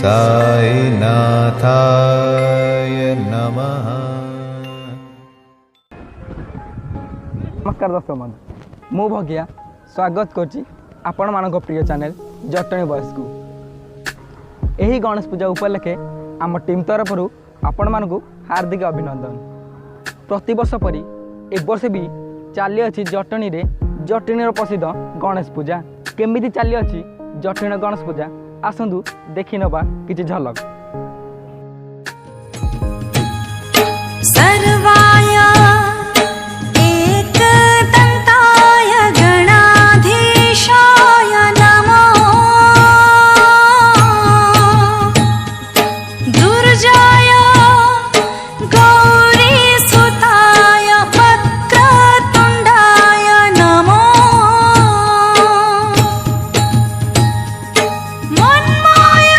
साईनाथाय नमः। नमस्कार दर्शक बंधु, मु भगिया स्वागत करछि आपण मानक प्रिय चैनल जटणी बॉयज को। यही गणेश पूजा उपलक्षे आम टीम तरफ आपण मानक हार्दिक अभिनंदन। प्रति वर्ष परी ए वर्ष भी चली अच्छी जटणी रे जटणी प्रसिद्ध गणेश पूजा। केमिति चली अच्छी जटणी गणेश पूजा आसतु देखि नबा किछि झलक। सर्वाय एकदन्ताय गणाधीशाय नमो। दुर्जाय गौरीसुताय वक्रतुण्डाय नमो। मन्माय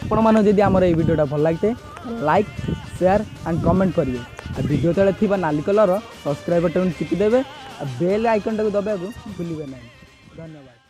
आपण मैंने जदि आमर ये वीडियोटा भल लगे लाइक शेयर एंड कमेंट करेंगे आ वीडियो तले थी नाली कलर सब्सक्राइब बटन टिपिदेवे बेल आइकन टाक दबाक भूलिए ना। धन्यवाद।